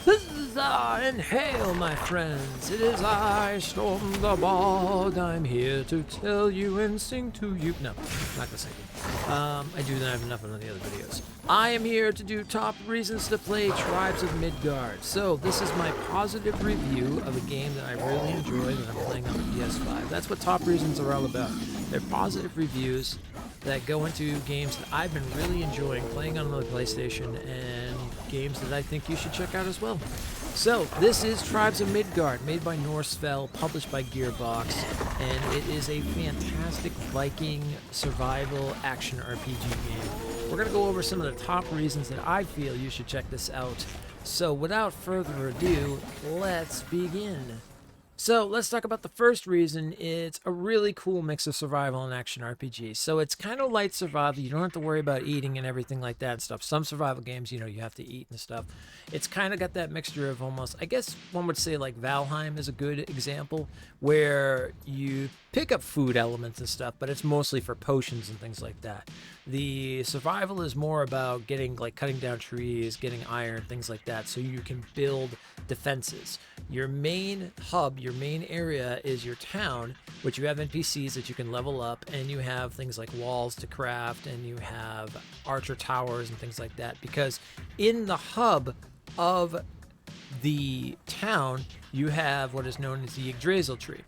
Huzzah and hail, my friends! It is I, Storm the Bard. I'm here to tell you and sing to you. No, not gonna sing. I do that enough in the other videos. I am here to do top reasons to play Tribes of Midgard. So this is my positive review of a game that I really enjoyed and I'm playing on the PS5. That's what top reasons are all about. They're positive reviews that go into games that I've been really enjoying playing on the PlayStation and games that I think you should check out as well. So, this is Tribes of Midgard, made by Norsfell, published by Gearbox, and it is a fantastic Viking survival action RPG game. We're going to go over some of the top reasons that I feel you should check this out. So, without further ado, let's begin. So let's talk about the first reason. It's a really cool mix of survival and action RPG. So it's kind of light survival. You don't have to worry about eating and everything like that and stuff. Some survival games, you have to eat and stuff. It's kind of got that mixture of almost, I guess one would say like Valheim is a good example, where you pick up food elements and stuff, but it's mostly for potions and things like that. The survival is more about cutting down trees, getting iron, things like that, so you can build defenses. Your main hub, your main area is your town, which you have NPCs that you can level up, and you have things like walls to craft, and you have archer towers and things like that, because in the hub of the town, you have what is known as the Yggdrasil tree.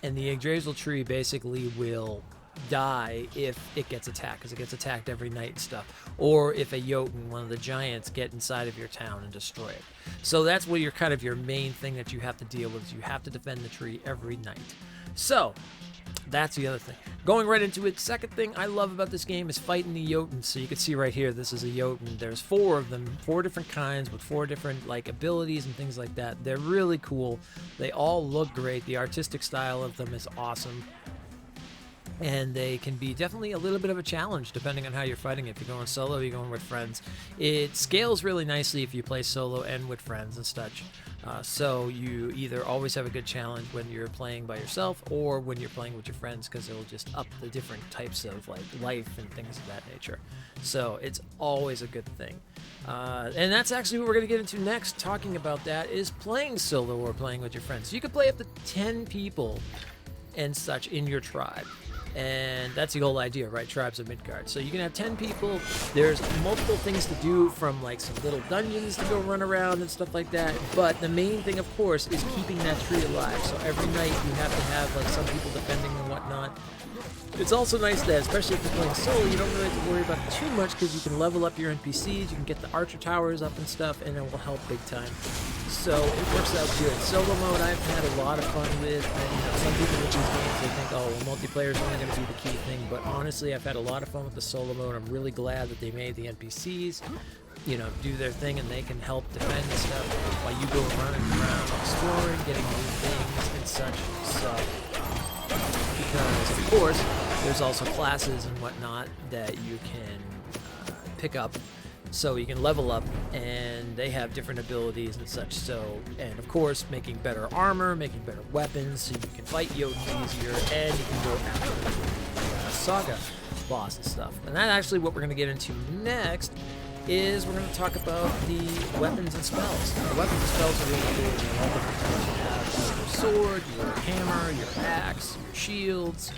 And the Yggdrasil tree basically will die if it gets attacked, because it gets attacked every night and stuff, or if a Yoten, one of the giants, get inside of your town and destroy it. So that's what your main thing that you have to deal with, is you have to defend the tree every night. So that's the other thing. Going right into it, second thing I love about this game is fighting the Yoten. So you can see right here, this is a Yoten. There's 4 of them, 4 different kinds with 4 different abilities and things like that. They're really cool. They all look great. The artistic style of them is awesome. And they can be definitely a little bit of a challenge depending on how you're fighting. If you're going solo, you're going with friends. It scales really nicely if you play solo and with friends and such. So you either always have a good challenge when you're playing by yourself or when you're playing with your friends, because it'll just up the different types of life and things of that nature. So it's always a good thing. And that's actually what we're going to get into next. Talking about that is playing solo or playing with your friends. So you can play up to 10 people and such in your tribe. And that's the whole idea, right? Tribes of Midgard. So you can have 10 people. There's multiple things to do, from some little dungeons to go run around and stuff like that. But the main thing, of course, is keeping that tree alive. So every night you have to have some people defending and whatnot. It's also nice that, especially if you're playing solo, you don't really have to worry about it too much, because you can level up your NPCs, you can get the archer towers up and stuff, and it will help big time. So it works out good. Solo mode I've had a lot of fun with. And, some people with these games, they think, oh, well, multiplayer is only going to be the key thing. But honestly, I've had a lot of fun with the solo mode. I'm really glad that they made the NPCs, do their thing, and they can help defend and stuff while you go running around, exploring, getting new things and such. So, because of course, there's also classes and whatnot that you can pick up, so you can level up, and they have different abilities and such. So, and of course, making better armor, making better weapons, so you can fight Yoten easier, and you can go after the Saga boss and stuff. And that's actually what we're going to get into next. Is we're going to talk about the weapons and spells. The weapons and spells are really cool. You have your sword, your hammer, your axe, your shields.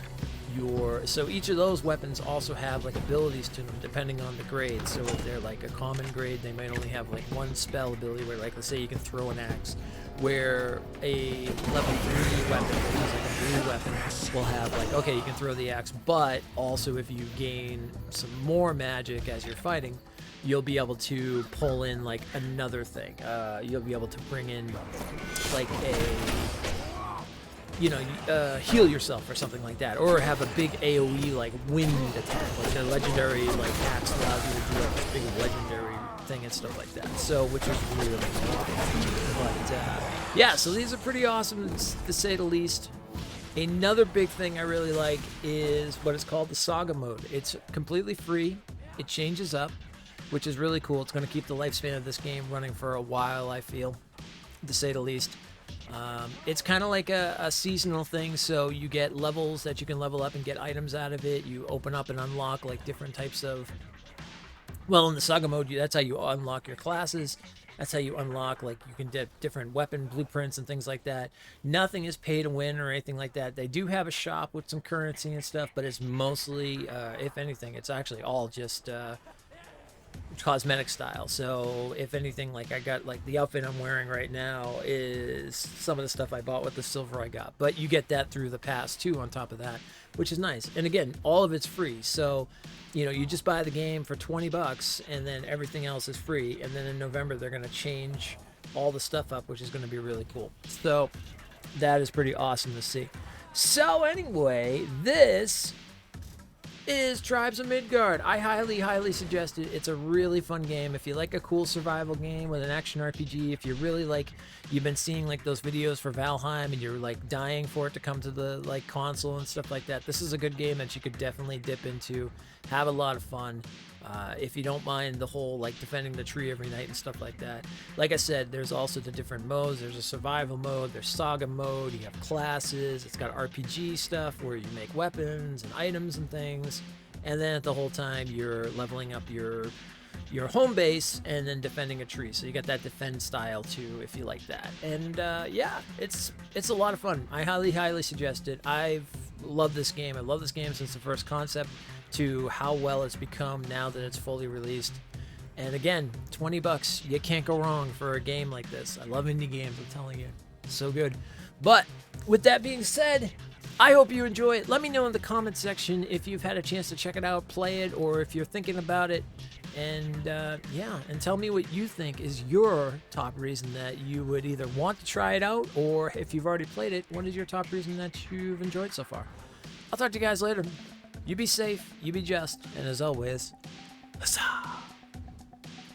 So each of those weapons also have abilities to them depending on the grade. So if they're a common grade, they might only have one spell ability, where let's say you can throw an axe, where a level 3 weapon, which is a blue weapon, will have okay, you can throw the axe, but also if you gain some more magic as you're fighting, you'll be able to pull in another thing. You'll be able to bring in heal yourself or something like that, or have a big AoE wind attack, a legendary axe allows you to do this big legendary thing and stuff like that. So, which is really cool. But yeah, so these are pretty awesome to say the least. Another big thing I really like is what is called the Saga Mode. It's completely free. It changes up, which is really cool. It's going to keep the lifespan of this game running for a while, I feel, to say the least. It's kind of like a seasonal thing, so you get levels that you can level up and get items out of it. You open up and unlock different types of... Well, in the Saga Mode, that's how you unlock your classes That's how you unlock, like, you can get different weapon blueprints and things like that. Nothing is pay to win or anything like that. They do have a shop with some currency and stuff, but it's mostly, if anything, it's actually all just cosmetic style. So if anything, like, I got, like, the outfit I'm wearing right now is some of the stuff I bought with the silver I got, but you get that through the pass too on top of that, which is nice. And again, all of it's free, so you know, you just buy the game for 20 bucks and then everything else is free. And then in November they're going to change all the stuff up, which is going to be really cool. So that is pretty awesome to see. So anyway, this is Tribes of Midgard. I highly suggest it. It's a really fun game. If you like a cool survival game with an action RPG, if you really like, you've been seeing like those videos for Valheim and you're like dying for it to come to the like console and stuff like that, this is a good game that you could definitely dip into, have a lot of fun. If you don't mind the whole like defending the tree every night and stuff like that. Like I said, there's also the different modes. There's a survival mode, there's Saga Mode, you have classes, it's got RPG stuff where you make weapons and items and things, and then at the whole time you're leveling up your home base and then defending a tree. So you got that defend style too, if you like that. And yeah, it's a lot of fun. I highly suggest it. I've loved this game. I love this game since the first concept to how well it's become now that it's fully released. And again, 20 bucks, you can't go wrong for a game like this. I love indie games, I'm telling you. So good. But with that being said, I hope you enjoy it. Let me know in the comment section if you've had a chance to check it out, play it, or if you're thinking about it. And yeah, and tell me what you think is your top reason that you would either want to try it out, or if you've already played it, what is your top reason that you've enjoyed so far? I'll talk to you guys later. You be safe, you be just, and as always, huzzah!